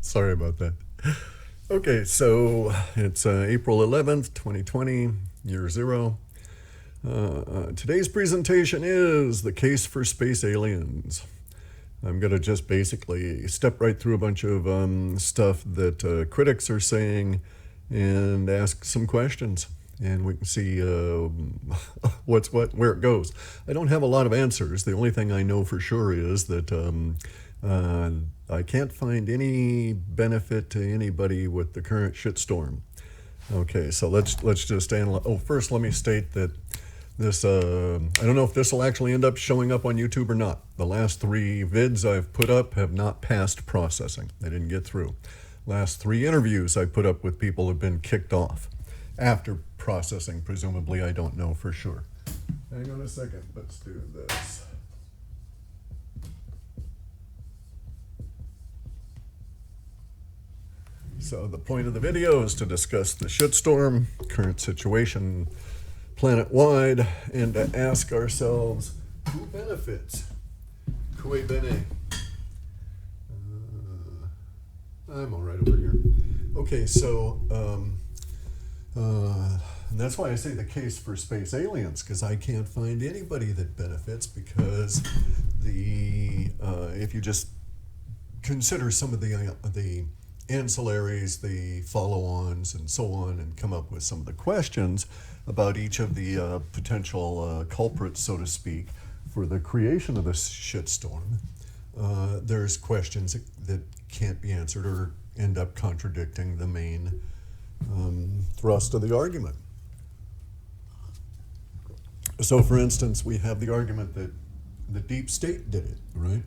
Sorry about that. Okay, so it's April 11th, 2020, year zero. Today's presentation is the case for space aliens. I'm going to just basically step right through a bunch of stuff that critics are saying and ask some questions. And we can see what's what, where it goes. I don't have a lot of answers. The only thing I know for sure is that I can't find any benefit to anybody with the current shitstorm. Okay, so let's just analyze. Oh, first let me state that this, I don't know if this will actually end up showing up on YouTube or not. The last 3 vids I've put up have not passed processing. They didn't get through. Last 3 interviews I put up with people have been kicked off. After processing, presumably, I don't know for sure. Hang on a second, let's do this. So the point of the video is to discuss the shitstorm, current situation planet-wide, and to ask ourselves, who benefits? Cui bene? I'm all right over here. Okay, so that's why I say the case for space aliens, because I can't find anybody that benefits, because if you just consider some of the ancillaries, the follow-ons, and so on, and come up with some of the questions about each of the potential culprits, so to speak, for the creation of this shitstorm, there's questions that can't be answered or end up contradicting the main thrust of the argument. So, for instance, we have the argument that the deep state did it, right?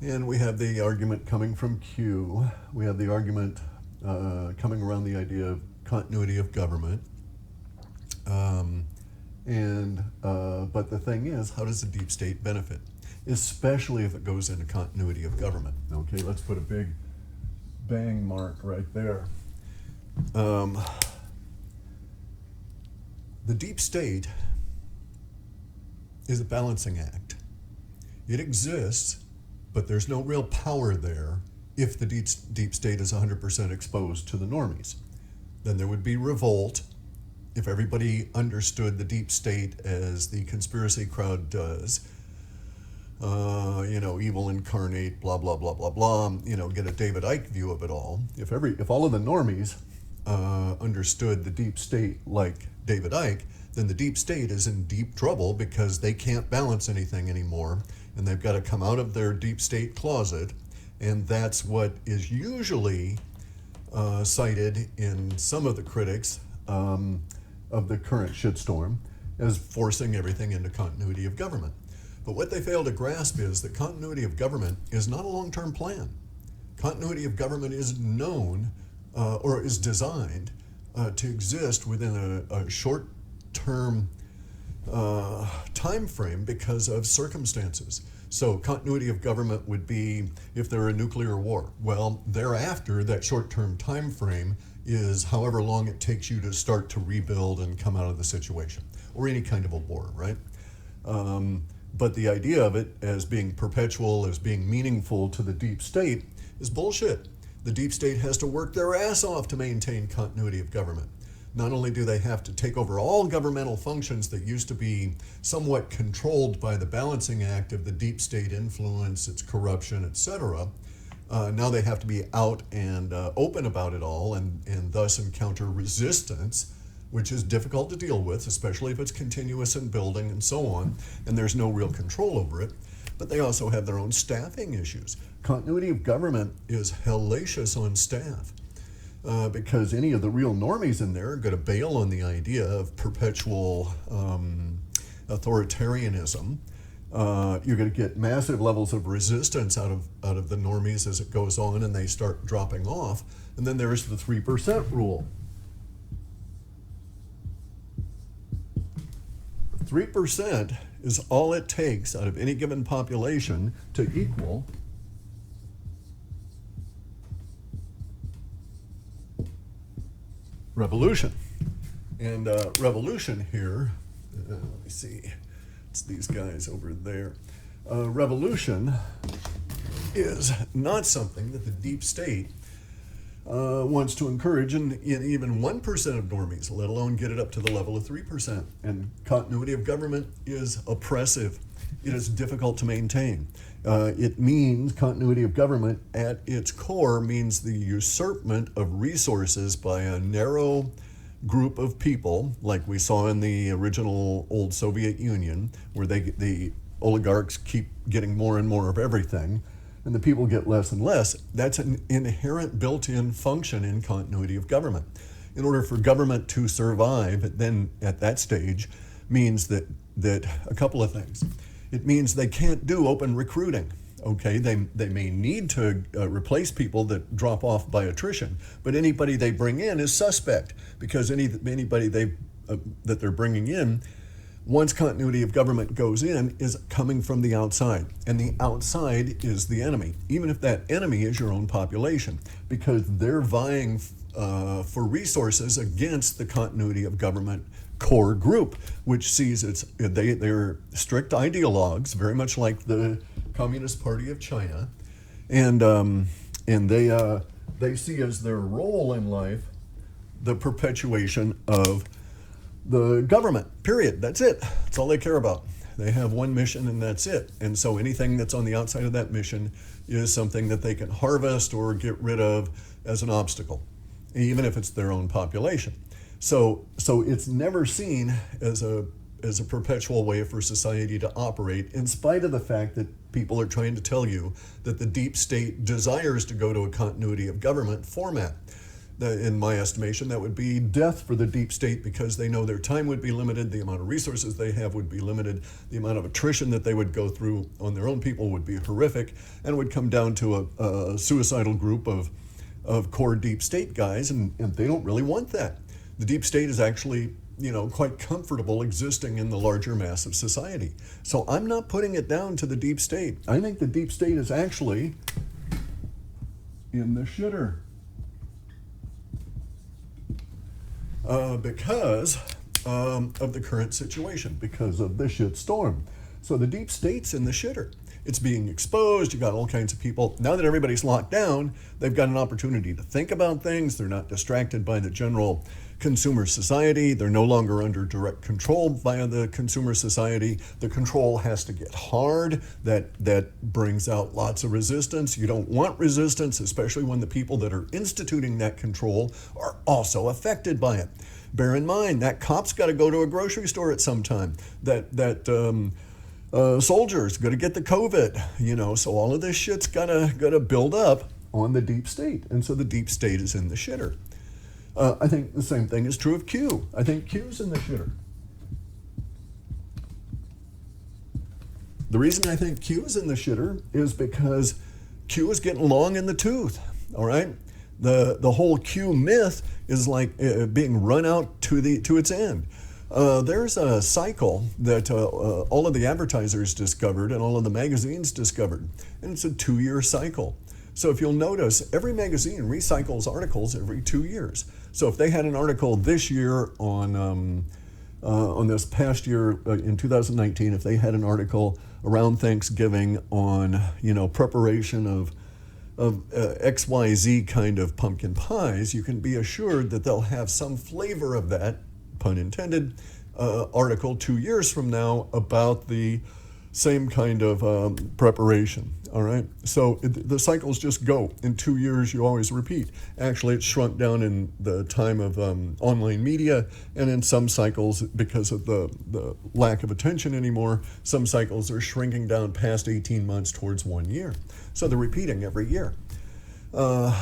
And we have the argument coming from Q. We have the argument coming around the idea of continuity of government. But the thing is, how does the deep state benefit? Especially if it goes into continuity of government. Okay, let's put a big bang mark right there. The deep state is a balancing act. It exists, but there's no real power there if the deep state is 100% exposed to the normies. Then there would be revolt if everybody understood the deep state as the conspiracy crowd does. Evil incarnate, blah, blah, blah, blah, blah, get a David Icke view of it all. If all of the normies understood the deep state like David Icke, then the deep state is in deep trouble because they can't balance anything anymore, and they've got to come out of their deep state closet, and that's what is usually cited in some of the critics of the current shitstorm as forcing everything into continuity of government. But what they fail to grasp is that continuity of government is not a long-term plan. Continuity of government is known or is designed to exist within a short-term time frame because of circumstances. So continuity of government would be if there were a nuclear war. Well, thereafter, that short-term time frame is however long it takes you to start to rebuild and come out of the situation, or any kind of a war, right? But the idea of it as being perpetual, as being meaningful to the deep state is bullshit. The deep state has to work their ass off to maintain continuity of government. Not only do they have to take over all governmental functions that used to be somewhat controlled by the balancing act of the deep state influence, its corruption, etc., now they have to be out and open about it all and thus encounter resistance, which is difficult to deal with, especially if it's continuous and building and so on, and there's no real control over it. But they also have their own staffing issues. Continuity of government is hellacious on staff. Because any of the real normies in there are going to bail on the idea of perpetual authoritarianism. You're going to get massive levels of resistance out of the normies as it goes on, and they start dropping off. And then there's the 3% rule. 3% is all it takes out of any given population to equal revolution. And revolution here, let me see, it's these guys over there. Revolution is not something that the deep state wants to encourage in even 1% of normies, let alone get it up to the level of 3%. And continuity of government is oppressive. It is difficult to maintain. It means continuity of government at its core means the usurpment of resources by a narrow group of people, like we saw in the original old Soviet Union, where the oligarchs keep getting more and more of everything, and the people get less and less. That's an inherent built-in function in continuity of government. In order for government to survive, then at that stage, means that a couple of things. It means they can't do open recruiting. Okay, they may need to replace people that drop off by attrition, but anybody they bring in is suspect, because anybody that they're bringing in, once continuity of government goes in, is coming from the outside, and the outside is the enemy, even if that enemy is your own population, because they're vying for resources against the continuity of government core group, which sees they're strict ideologues, very much like the Communist Party of China, and they see as their role in life the perpetuation of the government, period. That's it. That's all they care about. They have one mission and that's it. And so anything that's on the outside of that mission is something that they can harvest or get rid of as an obstacle, even if it's their own population. So it's never seen as a perpetual way for society to operate, in spite of the fact that people are trying to tell you that the deep state desires to go to a continuity of government format. In my estimation, that would be death for the deep state, because they know their time would be limited, the amount of resources they have would be limited, the amount of attrition that they would go through on their own people would be horrific, and would come down to a suicidal group of core deep state guys, and they don't really want that. The deep state is actually, quite comfortable existing in the larger mass of society. So I'm not putting it down to the deep state. I think the deep state is actually in the shitter. Because of the current situation, because of the shitstorm. So the deep state's in the shitter. It's being exposed. You got all kinds of people. Now that everybody's locked down, they've got an opportunity to think about things. They're not distracted by the general consumer society. They're no longer under direct control via the consumer society. The control has to get hard. That brings out lots of resistance. You don't want resistance, especially when the people that are instituting that control are also affected by it. Bear in mind that cop's got to go to a grocery store at some time. Soldiers got to get the COVID, so all of this shit's gotta build up on the deep state, and so the deep state is in the shitter. I think the same thing is true of Q. I think Q's in the shitter. The reason I think Q is in the shitter is because Q is getting long in the tooth. All right, the whole Q myth is like being run out to its end. There's a cycle that all of the advertisers discovered and all of the magazines discovered, and it's a 2-year cycle. So if you'll notice, every magazine recycles articles every 2 years. So if they had an article this year on this past year in 2019, if they had an article around Thanksgiving on preparation of XYZ kind of pumpkin pies, you can be assured that they'll have some flavor of that, pun intended, article 2 years from now about the same kind of preparation. All right, so the cycles just go. In 2 years, you always repeat. Actually, it's shrunk down in the time of online media, and in some cycles, because of the lack of attention anymore, some cycles are shrinking down past 18 months towards 1 year. So they're repeating every year. It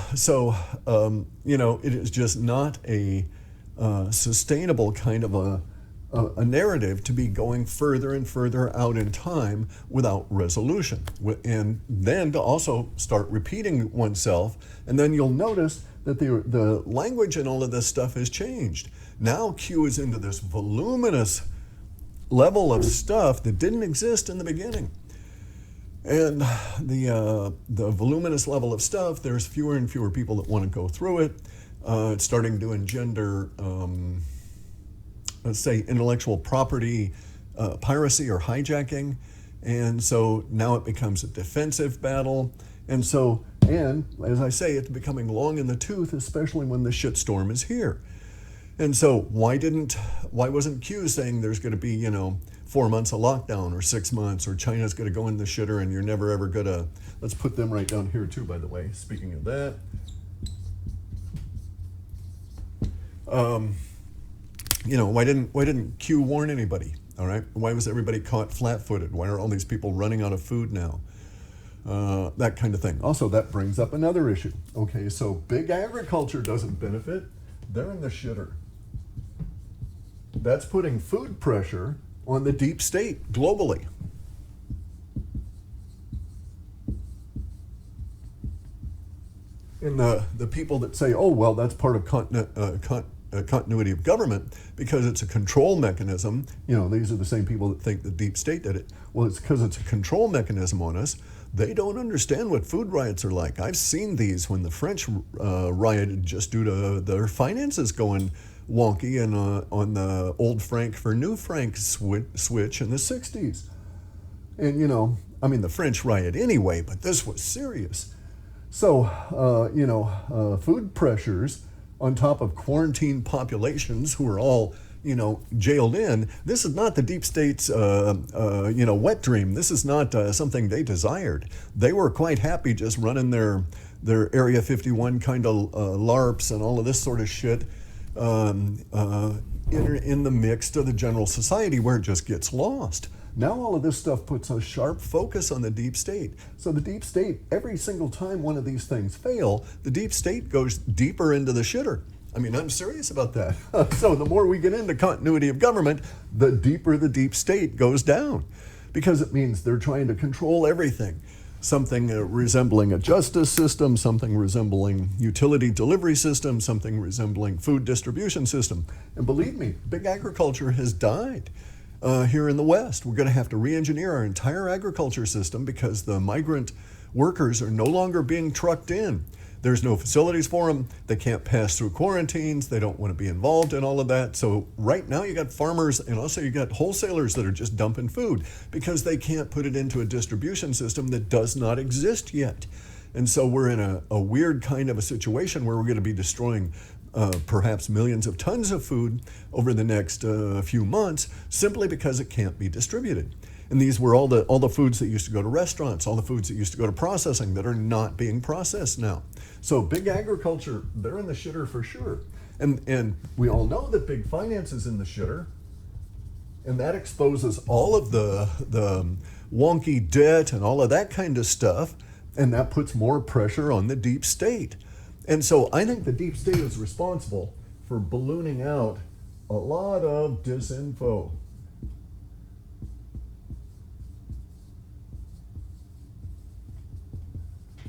is just not a sustainable kind of a narrative to be going further and further out in time without resolution, and then to also start repeating oneself. And then you'll notice that the language and all of this stuff has changed. Now Q is into this voluminous level of stuff that didn't exist in the beginning. And the voluminous level of stuff, there's fewer and fewer people that want to go through it. It's starting to engender let's say intellectual property piracy or hijacking, and so now it becomes a defensive battle, And so, and as I say, it's becoming long in the tooth, especially when the shitstorm is here. And so why wasn't Q saying there's going to be, 4 months of lockdown or 6 months, or China's going to go in the shitter and you're never ever going to, let's put them right down here too, by the way, speaking of that. Why didn't Q warn anybody? All right. Why was everybody caught flat-footed? Why are all these people running out of food now? That kind of thing. Also, that brings up another issue. Okay, so big agriculture doesn't benefit. They're in the shitter. That's putting food pressure on the deep state globally. And the people that say, oh, well, that's part of continuity of government because it's a control mechanism. These are the same people that think the deep state did it. Well, it's because it's a control mechanism on us. They don't understand what food riots are like. I've seen these when the French rioted just due to their finances going wonky and on the old franc for new franc switch in the 60s. And, the French riot anyway, but this was serious. So, food pressures on top of quarantined populations who are all, jailed in. This is not the deep state's, wet dream. This is not something they desired. They were quite happy just running their Area 51 kind of LARPs and all of this sort of shit in the mix to the general society where it just gets lost. Now all of this stuff puts a sharp focus on the deep state. So the deep state, every single time one of these things fail, the deep state goes deeper into the shitter. I'm serious about that. So the more we get into continuity of government, the deeper the deep state goes down, because it means they're trying to control everything. Something resembling a justice system, something resembling utility delivery system, something resembling food distribution system. And believe me, big agriculture has died. Here in the West, we're going to have to re-engineer our entire agriculture system because the migrant workers are no longer being trucked in. There's no facilities for them. They can't pass through quarantines. They don't want to be involved in all of that. So right now you got farmers and also you got wholesalers that are just dumping food because they can't put it into a distribution system that does not exist yet. And so we're in a weird kind of a situation where we're going to be destroying perhaps millions of tons of food over the next few months simply because it can't be distributed. And these were all the foods that used to go to restaurants, all the foods that used to go to processing that are not being processed now. So big agriculture, they're in the shitter for sure. And we all know that big finance is in the shitter. And that exposes all of the wonky debt and all of that kind of stuff. And that puts more pressure on the deep state. And so I think the deep state is responsible for ballooning out a lot of disinfo.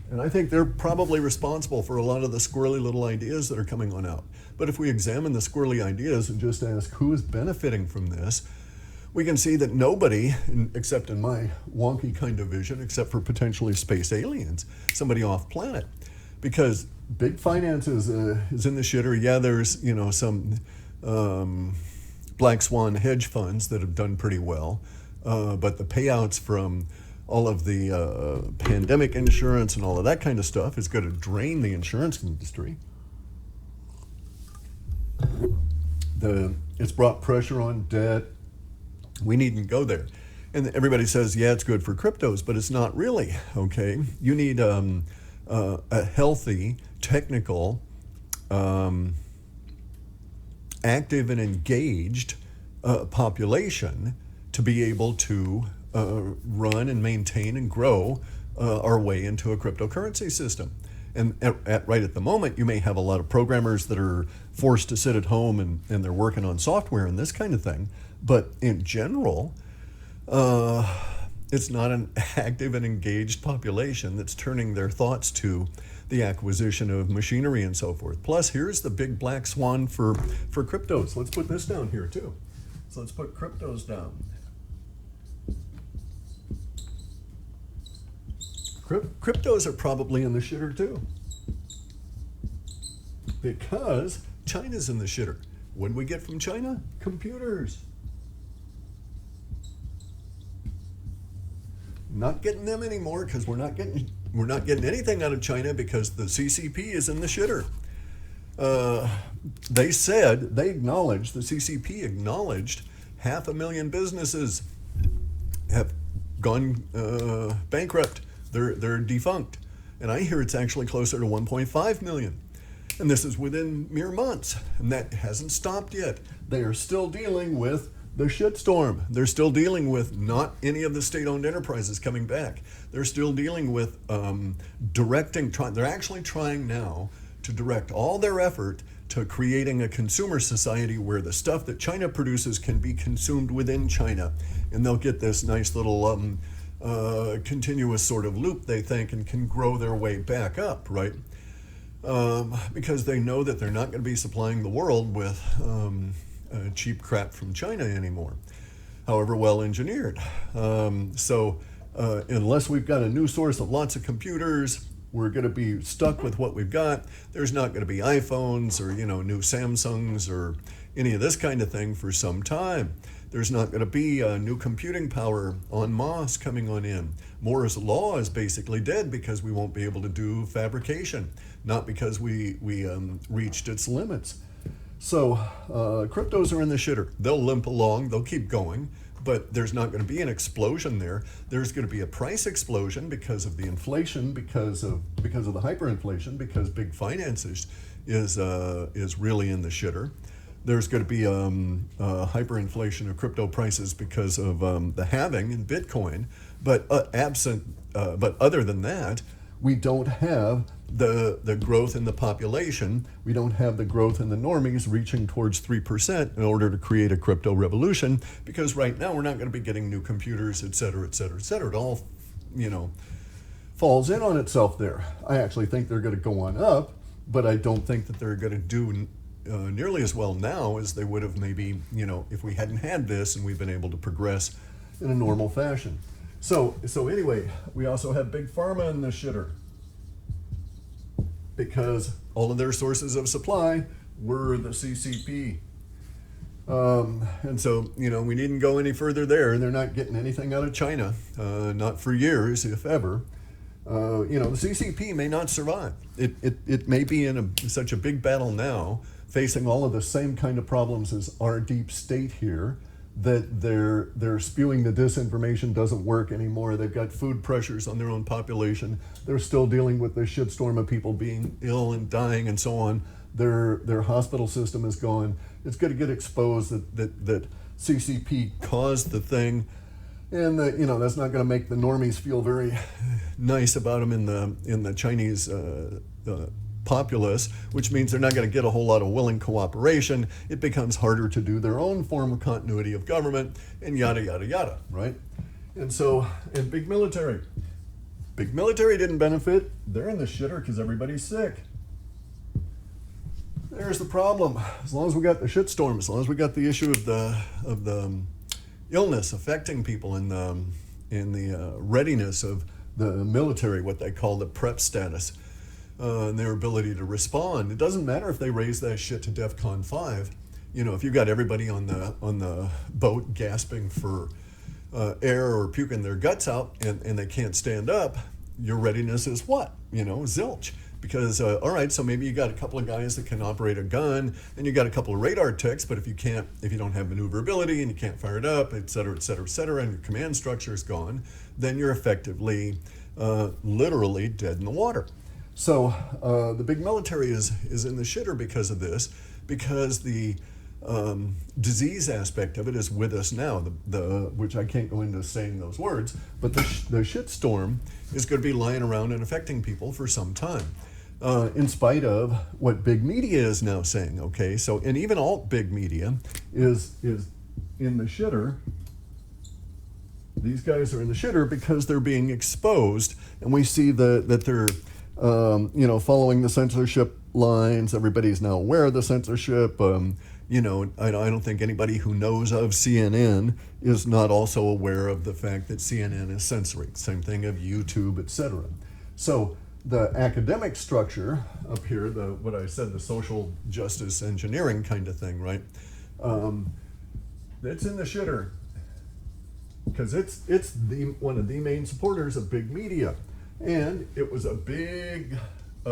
And I think they're probably responsible for a lot of the squirrely little ideas that are coming on out. But if we examine the squirrely ideas and just ask who is benefiting from this, we can see that nobody, except in my wonky kind of vision, except for potentially space aliens, somebody off planet. Because big finance is in the shitter. Yeah, there's some black swan hedge funds that have done pretty well, but the payouts from all of the pandemic insurance and all of that kind of stuff is going to drain the insurance industry. It's brought pressure on debt. We needn't go there. And everybody says, yeah, it's good for cryptos, but it's not really, okay? You need a healthy, technical, active and engaged population to be able to run and maintain and grow our way into a cryptocurrency system. And right at the moment, you may have a lot of programmers that are forced to sit at home and they're working on software and this kind of thing. But in general, it's not an active and engaged population that's turning their thoughts to the acquisition of machinery and so forth. Plus, here's the big black swan for cryptos. Let's put this down here too. So let's put cryptos down. Cryptos are probably in the shitter too, because China's in the shitter. What did we get from China? Computers. Not getting them anymore because we're not getting we're not getting anything out of China because the CCP is in the shitter. They acknowledged, the CCP acknowledged 500,000 businesses have gone bankrupt. They're defunct. And I hear it's actually closer to 1.5 million. And this is within mere months. And that hasn't stopped yet. They are still dealing with the shitstorm. They're still dealing with not any of the state-owned enterprises coming back. They're still dealing with they're actually trying now to direct all their effort to creating a consumer society where the stuff that China produces can be consumed within China. And they'll get this nice little continuous sort of loop, they think, and can grow their way back up, right? Because they know that they're not going to be supplying the world with cheap crap from China anymore, however well engineered. So unless we've got a new source of lots of computers, we're going to be stuck with what we've got. There's not going to be iPhones or new Samsungs or any of this kind of thing for some time. There's not going to be new computing power en masse coming on in. Moore's law is basically dead because we won't be able to do fabrication, not because we reached its limits. So cryptos are in the shitter. They'll limp along, they'll keep going, but there's not going to be an explosion there. There's going to be a price explosion because of the inflation, because of the hyperinflation, because big finance is really in the shitter. There's going to be hyperinflation of crypto prices because of the halving in Bitcoin, but other than that, we don't have the growth in the population. We don't have the growth in the normies reaching towards 3% in order to create a crypto revolution, because right now we're not going to be getting new computers, et cetera, et cetera, et cetera. It all, falls in on itself there. I actually think they're going to go on up, but I don't think that they're going to do nearly as well now as they would have maybe, if we hadn't had this and we've been able to progress in a normal fashion. So anyway, we also have big pharma in the shitter because all of their sources of supply were the CCP. And so, we needn't go any further there. They're not getting anything out of China, not for years, if ever. The CCP may not survive. It may be in such a big battle now, facing all of the same kind of problems as our deep state here, that they're spewing the disinformation doesn't work anymore. They've got food pressures on their own population. They're still dealing with the shitstorm of people being ill and dying and so on. Their hospital system is gone. It's going to get exposed that CCP caused the thing, and that's not going to make the normies feel very nice about them in the Chinese populace, which means they're not going to get a whole lot of willing cooperation. It becomes harder to do their own form of continuity of government, and yada, yada, yada, right? And big military. Big military didn't benefit. They're in the shitter because everybody's sick. There's the problem. As long as we got the shitstorm, as long as we got the issue of the illness affecting people in the readiness of the military, what they call the prep status, and their ability to respond. It doesn't matter if they raise that shit to DEFCON 5. If you've got everybody on the boat gasping for air or puking their guts out and they can't stand up, your readiness is what? Zilch. Because, all right, so maybe you got a couple of guys that can operate a gun, and you got a couple of radar techs, but if you don't have maneuverability and you can't fire it up, et cetera, et cetera, et cetera, and your command structure is gone, then you're effectively, literally dead in the water. So the big military is in the shitter because of this, because the disease aspect of it is with us now, which I can't go into saying those words, but the shitstorm is going to be lying around and affecting people for some time, in spite of what big media is now saying, okay? So, and even alt big media is in the shitter. These guys are in the shitter because they're being exposed, and we see that they're following the censorship lines. Everybody's now aware of the censorship. I don't think anybody who knows of CNN is not also aware of the fact that CNN is censoring. Same thing of YouTube, etc. So the academic structure up here, what I said, the social justice engineering kind of thing, right? It's in the shitter because it's one of the main supporters of big media. and it was a big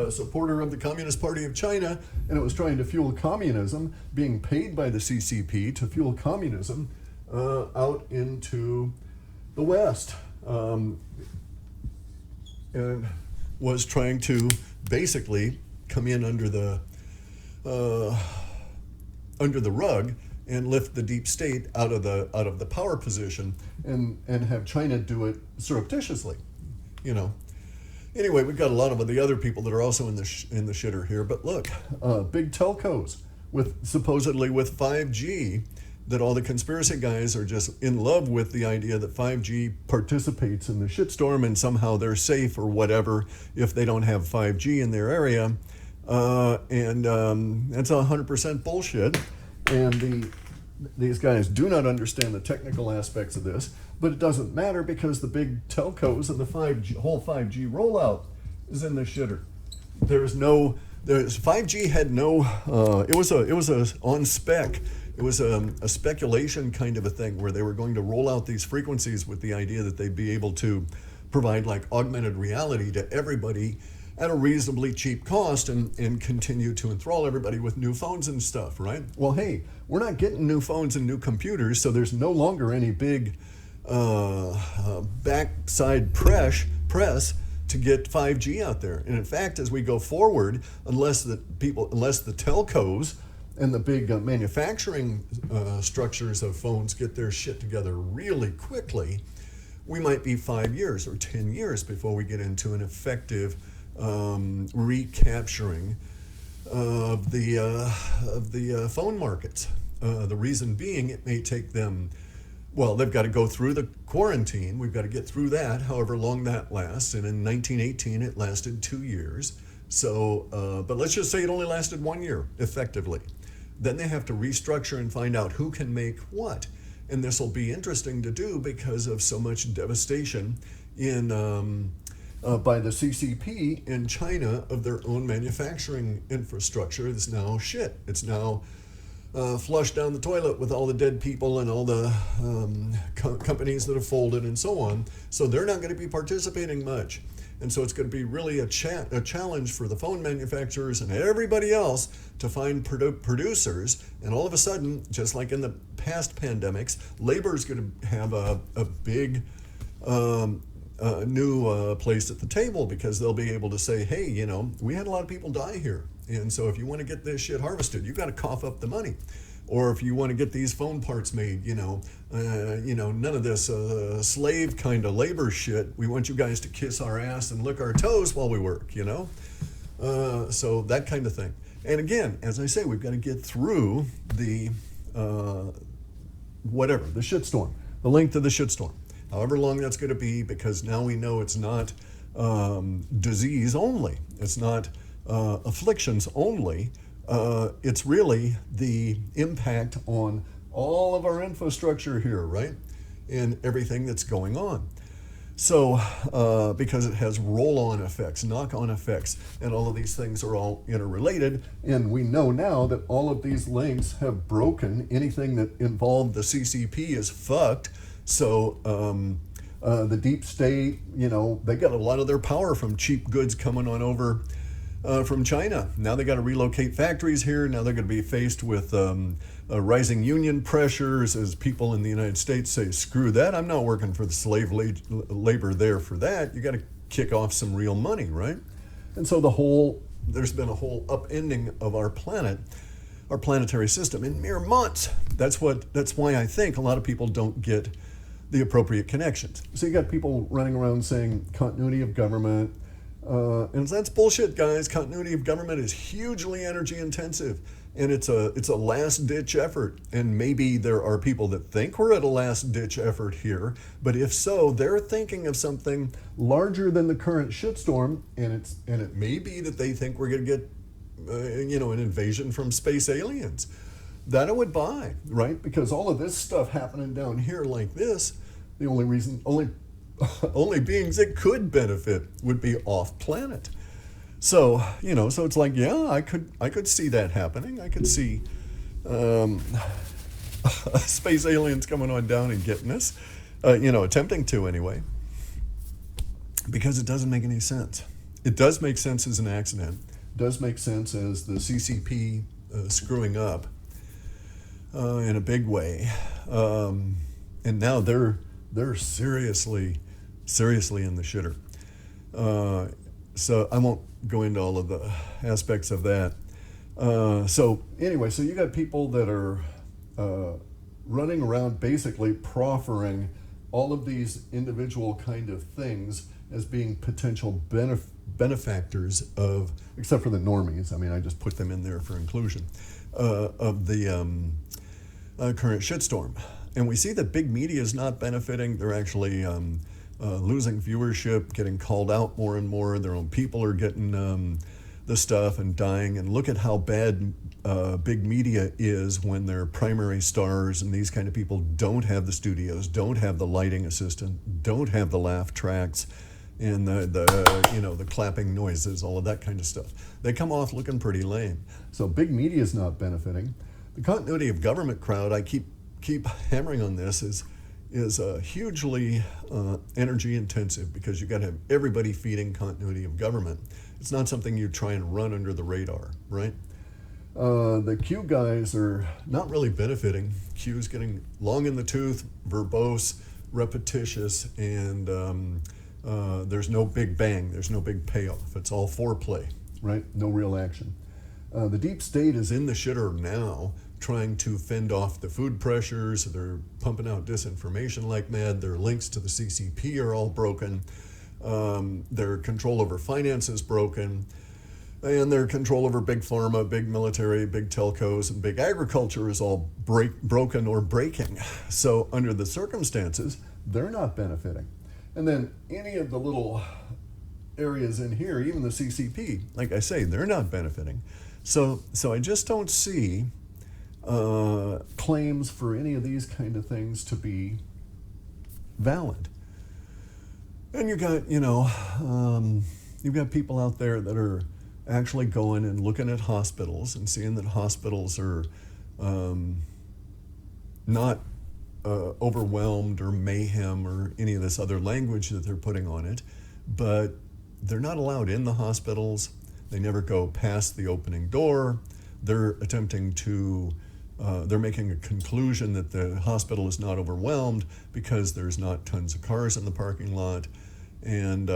supporter of the Communist Party of China, and it was trying to fuel communism, being paid by the CCP to fuel communism out into the West, and was trying to basically come in under the rug and lift the deep state out of the power position, and have China do it surreptitiously, you know. Anyway, we've got a lot of the other people that are also in the shitter here. But look, big telcos supposedly with 5G, that all the conspiracy guys are just in love with the idea that 5G participates in the shitstorm and somehow they're safe or whatever if they don't have 5G in their area. And that's 100% bullshit. And these guys do not understand the technical aspects of this, but it doesn't matter because the big telcos and the whole 5G rollout is in the shitter. 5G had no, it was on spec. It was a speculation kind of a thing where they were going to roll out these frequencies with the idea that they'd be able to provide like augmented reality to everybody at a reasonably cheap cost and continue to enthrall everybody with new phones and stuff, right? Well, hey, we're not getting new phones and new computers, so there's no longer any big backside press to get 5G out there. And in fact, as we go forward, unless the telcos and the big manufacturing structures of phones get their shit together really quickly, we might be 5 years or 10 years before we get into an effective recapturing of the phone markets. The reason being, it may take them, well, they've got to go through the quarantine. We've got to get through that, however long that lasts. And in 1918, it lasted 2 years. So, but let's just say it only lasted 1 year, effectively. Then they have to restructure and find out who can make what. And this will be interesting to do because of so much devastation in by the CCP in China of their own manufacturing infrastructure. It's now shit. It's now flushed down the toilet with all the dead people and all the companies that have folded and so on. So they're not going to be participating much. And so it's going to be really a challenge for the phone manufacturers and everybody else to find producers. And all of a sudden, just like in the past pandemics, labor is going to have a big new place at the table, because they'll be able to say, hey, you know, we had a lot of people die here. And so if you want to get this shit harvested, you got to cough up the money. Or if you want to get these phone parts made, none of this slave kind of labor shit. We want you guys to kiss our ass and lick our toes while we work, so that kind of thing. And again, as I say, we've got to get through the the shitstorm, the length of the shitstorm, however long that's going to be, because now we know it's not disease only. It's not afflictions only. It's really the impact on all of our infrastructure here, right? And everything that's going on. So, because it has roll-on effects, knock-on effects, and all of these things are all interrelated. And we know now that all of these links have broken. Anything that involved the CCP is fucked. So, the deep state, they got a lot of their power from cheap goods coming on over from China. Now they got to relocate factories here. Now they're going to be faced with rising union pressures as people in the United States say, screw that, I'm not working for the slave labor there for that. You got to kick off some real money, right? And so there's been a whole upending of our planet, our planetary system in mere months. That's why I think a lot of people don't get the appropriate connections. So you got people running around saying continuity of government, and that's bullshit, guys. Continuity of government is hugely energy intensive, and it's a last ditch effort. And maybe there are people that think we're at a last ditch effort here, but if so, they're thinking of something larger than the current shitstorm, and it may be that they think we're going to get an invasion from space aliens. That I would buy, right? Because all of this stuff happening down here like this, the only beings that could benefit would be off planet. So, so it's like, yeah, I could see that happening. I could see space aliens coming on down and getting us, attempting to anyway. because it doesn't make any sense. It does make sense as an accident. It does make sense as the CCP screwing up in a big way, and now they're seriously in the shitter. So I won't go into all of the aspects of that. So anyway, so you got people that are running around basically proffering all of these individual kind of things as being potential benefactors of, except for the normies. I mean, I just put them in there for inclusion, of the current shitstorm. And we see that big media is not benefiting. They're actually losing viewership, getting called out more and more. Their own people are getting the stuff and dying. And look at how bad big media is when their primary stars and these kind of people don't have the studios, don't have the lighting assistant, don't have the laugh tracks, and the clapping noises, all of that kind of stuff. They come off looking pretty lame. So big media is not benefiting. The continuity of government crowd, I keep hammering on this, is hugely energy intensive, because you got to have everybody feeding continuity of government. It's not something you try and run under the radar, right? The Q guys are not really benefiting. Q's getting long in the tooth, verbose, repetitious, and there's no big bang, there's no big payoff. It's all foreplay, right? No real action. The deep state is in the shitter now, trying to fend off the food pressures. They're pumping out disinformation like mad. Their links to the CCP are all broken. Their control over finance is broken. And their control over big pharma, big military, big telcos, and big agriculture is all broken or breaking. So under the circumstances, they're not benefiting. And then any of the little areas in here, even the CCP, like I say, they're not benefiting. So I just don't see claims for any of these kind of things to be valid. And you got, you've got people out there that are actually going and looking at hospitals and seeing that hospitals are not overwhelmed or mayhem or any of this other language that they're putting on it, but they're not allowed in the hospitals. They never go past the opening door. They're attempting to, they're making a conclusion that the hospital is not overwhelmed because there's not tons of cars in the parking lot, and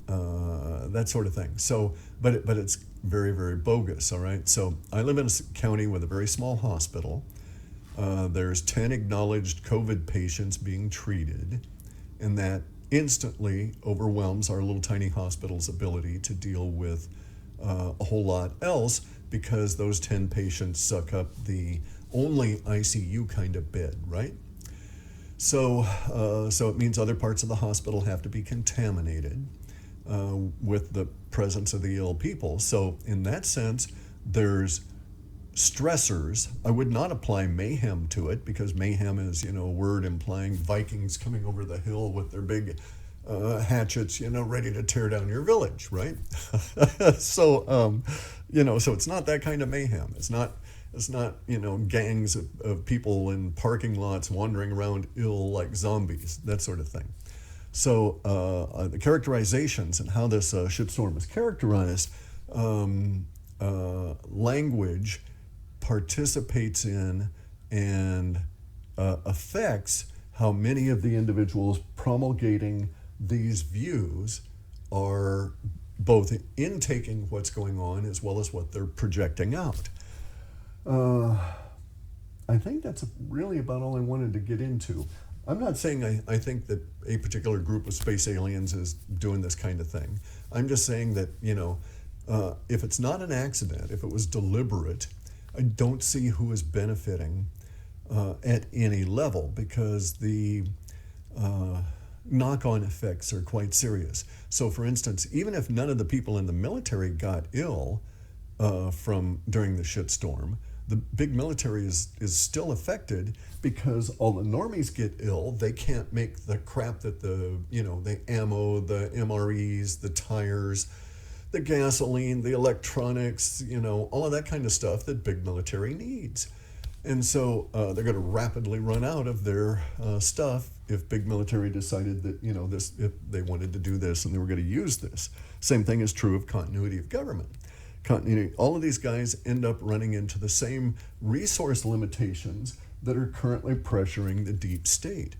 that sort of thing. So, but it's very, very bogus, all right? So I live in a county with a very small hospital. There's 10 acknowledged COVID patients being treated, and that instantly overwhelms our little tiny hospital's ability to deal with a whole lot else, because those 10 patients suck up the only ICU kind of bed, right? So it means other parts of the hospital have to be contaminated with the presence of the ill people. So in that sense, there's stressors. I would not apply mayhem to it, because mayhem is, a word implying Vikings coming over the hill with their big hatchets, ready to tear down your village, right? So it's not that kind of mayhem. It's not gangs of people in parking lots wandering around ill like zombies, that sort of thing. So the characterizations and how this shitstorm is characterized, language participates in and affects how many of the individuals promulgating these views are both intaking what's going on as well as what they're projecting out. I think that's really about all I wanted to get into. I'm not saying I think that a particular group of space aliens is doing this kind of thing. I'm just saying that, if it's not an accident, if it was deliberate, I don't see who is benefiting at any level, because the knock-on effects are quite serious. So for instance, even if none of the people in the military got ill from during the shitstorm, the big military is still affected, because all the normies get ill. They can't make the crap that the ammo, the MREs, the tires, the gasoline, the electronics, all of that kind of stuff that big military needs. And so they're going to rapidly run out of their stuff if big military decided that, this, if they wanted to do this and they were going to use this. Same thing is true of continuity of government. Continuity, all of these guys end up running into the same resource limitations that are currently pressuring the deep state.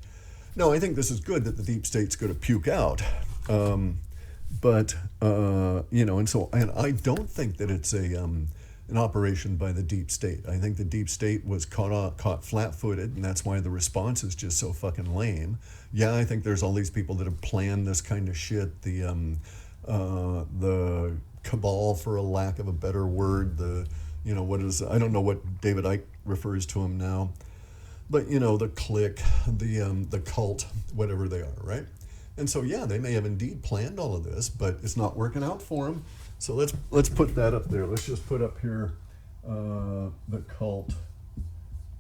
Now, I think this is good that the deep state's going to puke out. But and I don't think that it's an operation by the deep state. I think the deep state was caught flat-footed, and that's why the response is just so fucking lame. Yeah, I think there's all these people that have planned this kind of shit. The cabal, for a lack of a better word. I don't know what David Icke refers to them now, but the clique, the cult, whatever they are, right? And so, yeah, they may have indeed planned all of this, but it's not working out for them. So let's put that up there. Let's just put up here the cult,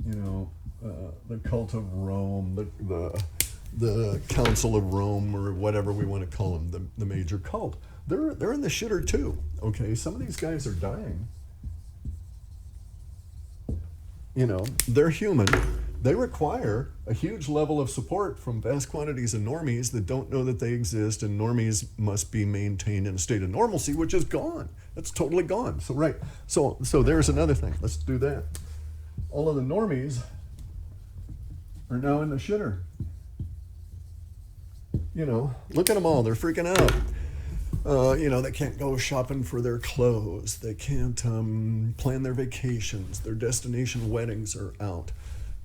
the cult of Rome, the Council of Rome, or whatever we want to call them, the major cult. They're in the shitter too. Okay, some of these guys are dying. They're human. They require a huge level of support from vast quantities of normies that don't know that they exist, and normies must be maintained in a state of normalcy, which is gone. It's totally gone. So, right. So there's another thing. Let's do that. All of the normies are now in the shitter. Look at them all. They're freaking out. They can't go shopping for their clothes. They can't plan their vacations. Their destination weddings are out.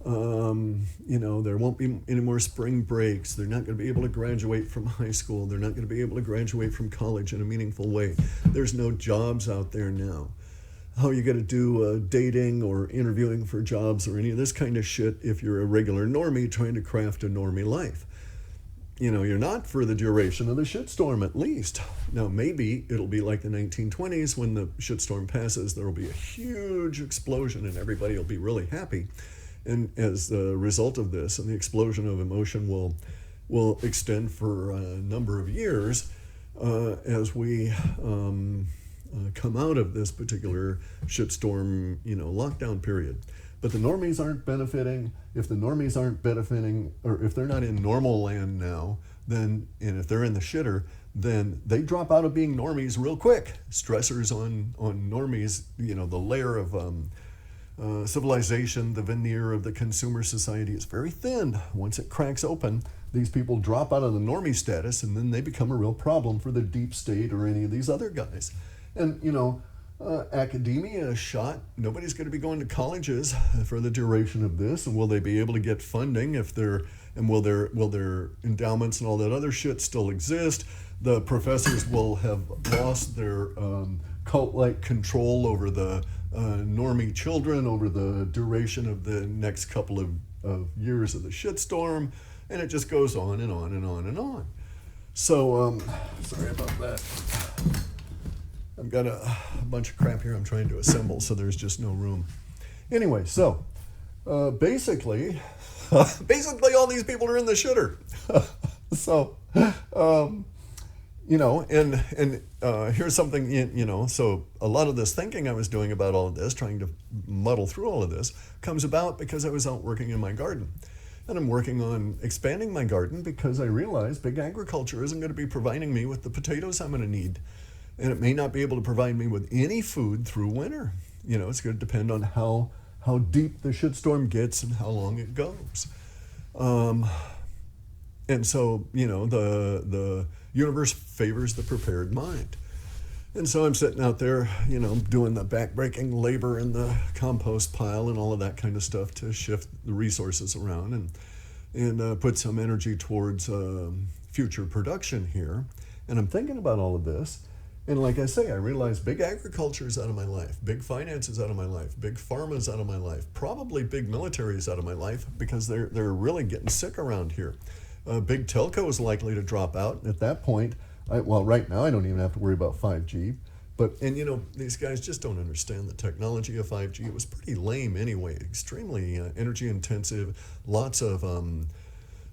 There won't be any more spring breaks. They're not going to be able to graduate from high school. They're not going to be able to graduate from college in a meaningful way. There's no jobs out there now. How are you going to do dating or interviewing for jobs or any of this kind of shit if you're a regular normie trying to craft a normie life? You're not for the duration of the shitstorm, at least. Now, maybe it'll be like the 1920s when the shitstorm passes. There will be a huge explosion and everybody will be really happy. And as a result of this, and the explosion of emotion will extend for a number of years as we come out of this particular shitstorm, lockdown period. But the normies aren't benefiting. If the normies aren't benefiting, or if they're not in normal land now, and if they're in the shitter, then they drop out of being normies real quick. Stressors on normies, the layer of civilization, the veneer of the consumer society is very thin. Once it cracks open, these people drop out of the normie status, and then they become a real problem for the deep state or any of these other guys. And, academia is shot. Nobody's going to be going to colleges for the duration of this. And will they be able to get funding will their endowments and all that other shit still exist? The professors will have lost their cult-like control over the normie children over the duration of the next couple of years of the shitstorm. And it just goes on and on and on and on. So, sorry about that. I've got a bunch of crap here I'm trying to assemble, so there's just no room. Anyway, so basically all these people are in the shitter. So, here's something, so a lot of this thinking I was doing about all of this, trying to muddle through all of this, comes about because I was out working in my garden. And I'm working on expanding my garden because I realized big agriculture isn't going to be providing me with the potatoes I'm going to need. And it may not be able to provide me with any food through winter. It's going to depend on how deep the shitstorm gets and how long it goes. And so, the universe favors the prepared mind. And so I'm sitting out there, doing the backbreaking labor in the compost pile and all of that kind of stuff to shift the resources around and put some energy towards future production here. And I'm thinking about all of this. And like I say, I realize big agriculture is out of my life, big finance is out of my life, big pharma is out of my life, probably big military is out of my life because they're really getting sick around here. Big telco is likely to drop out. And at that point, right now I don't even have to worry about 5G. And these guys just don't understand the technology of 5G. It was pretty lame anyway, extremely energy intensive, lots of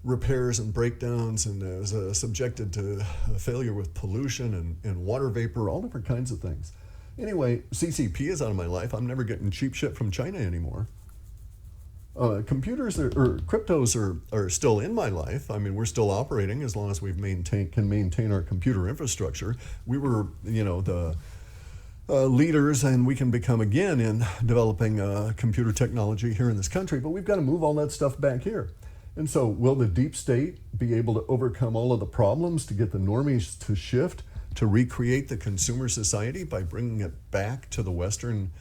repairs and breakdowns, and was subjected to failure with pollution and water vapor, all different kinds of things. Anyway, CCP is out of my life. I'm never getting cheap shit from China anymore. computers or cryptos are still in my life. I mean, we're still operating as long as we can maintain our computer infrastructure. We were, the leaders, and we can become again in developing computer technology here in this country, but we've got to move all that stuff back here. And so will the deep state be able to overcome all of the problems to get the normies to shift, to recreate the consumer society by bringing it back to the Western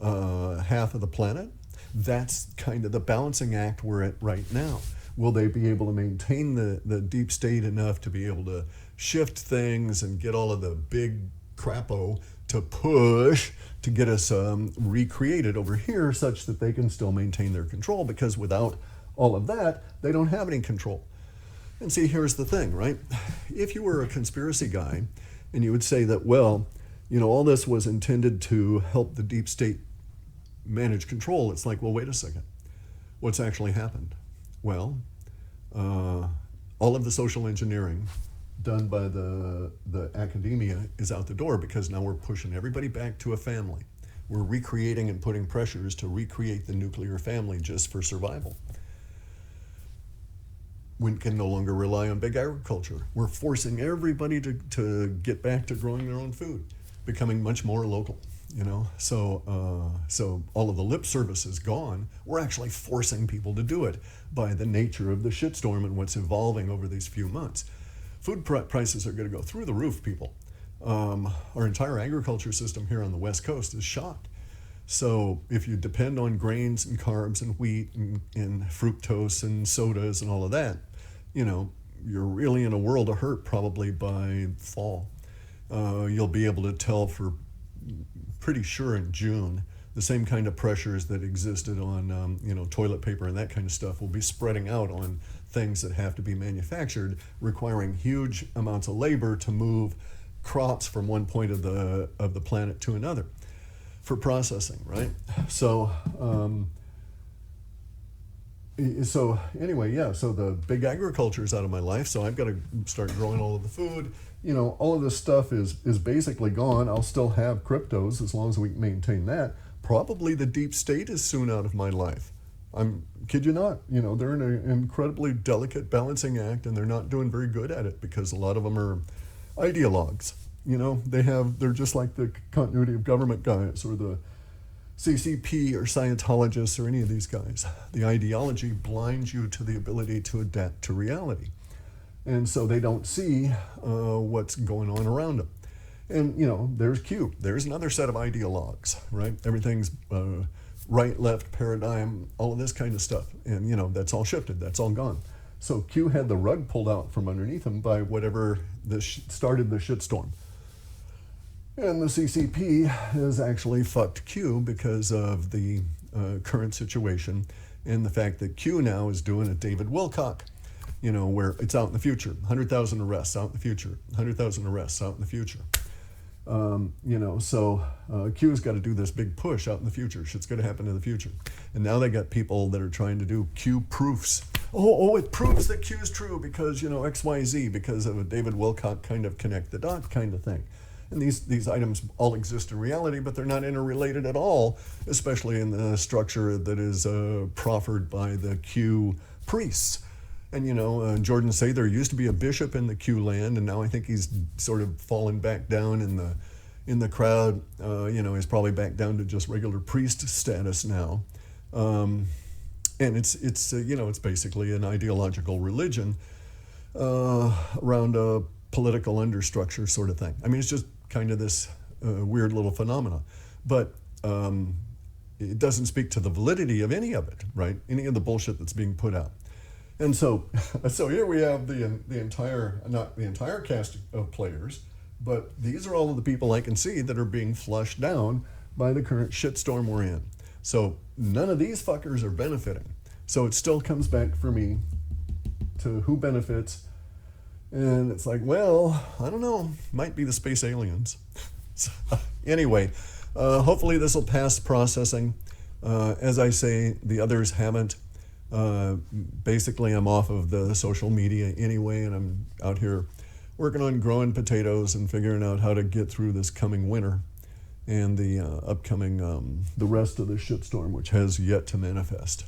half of the planet? That's kind of the balancing act we're at right now. Will they be able to maintain the deep state enough to be able to shift things and get all of the big crapo to push to get us recreated over here such that they can still maintain their control? Because without all of that, they don't have any control. And see, here's the thing, right? If you were a conspiracy guy and you would say that, well, all this was intended to help the deep state manage control, it's like, well, wait a second. What's actually happened? Well, all of the social engineering done by the academia is out the door, because now we're pushing everybody back to a family. We're recreating and putting pressures to recreate the nuclear family just for survival. We can no longer rely on big agriculture. We're forcing everybody to get back to growing their own food, becoming much more local. So all of the lip service is gone. We're actually forcing people to do it by the nature of the shitstorm and what's evolving over these few months. Food prices are going to go through the roof, people. Our entire agriculture system here on the West Coast is shot. So if you depend on grains and carbs and wheat and fructose and sodas and all of that, you're really in a world of hurt probably by fall. You'll be able to tell for pretty sure in June, the same kind of pressures that existed on toilet paper and that kind of stuff will be spreading out on things that have to be manufactured, requiring huge amounts of labor to move crops from one point of the planet to another for processing, right? So anyway, so the big agriculture is out of my life, so I've got to start growing all of the food. All of this stuff is basically gone. I'll still have cryptos as long as we maintain that. Probably the deep state is soon out of my life. Kid you not, they're in an incredibly delicate balancing act, and they're not doing very good at it because a lot of them are ideologues. They're just like the continuity of government guys or the CCP or Scientologists or any of these guys. The ideology blinds you to the ability to adapt to reality. And so they don't see what's going on around them. And, there's Q. There's another set of ideologues, right? Everything's right, left, paradigm, all of this kind of stuff. And, that's all shifted. That's all gone. So Q had the rug pulled out from underneath him by whatever started the shitstorm. And the CCP has actually fucked Q because of the current situation and the fact that Q now is doing a David Wilcock, where it's out in the future. 100,000 arrests out in the future. 100,000 arrests out in the future. So Q's got to do this big push out in the future. Shit's going to happen in the future. And now they got people that are trying to do Q proofs. It proves that Q is true because, XYZ, because of a David Wilcock kind of connect the dot kind of thing. And these items all exist in reality, but they're not interrelated at all, especially in the structure that is proffered by the Q priests. And, Jordan say there used to be a bishop in the Q land, and now I think he's sort of fallen back down in the crowd. He's probably back down to just regular priest status now. And it's basically an ideological religion around a political understructure sort of thing. I mean, it's just kind of this weird little phenomena. But it doesn't speak to the validity of any of it, right? Any of the bullshit that's being put out. And so here we have not the entire cast of players, but these are all of the people I can see that are being flushed down by the current shitstorm we're in. So none of these fuckers are benefiting. So it still comes back for me to who benefits. And it's like, well, I don't know, might be the space aliens. So, anyway, hopefully this will pass processing. As I say, the others haven't. Basically, I'm off of the social media anyway, and I'm out here working on growing potatoes and figuring out how to get through this coming winter and the upcoming, the rest of the shitstorm, which has yet to manifest.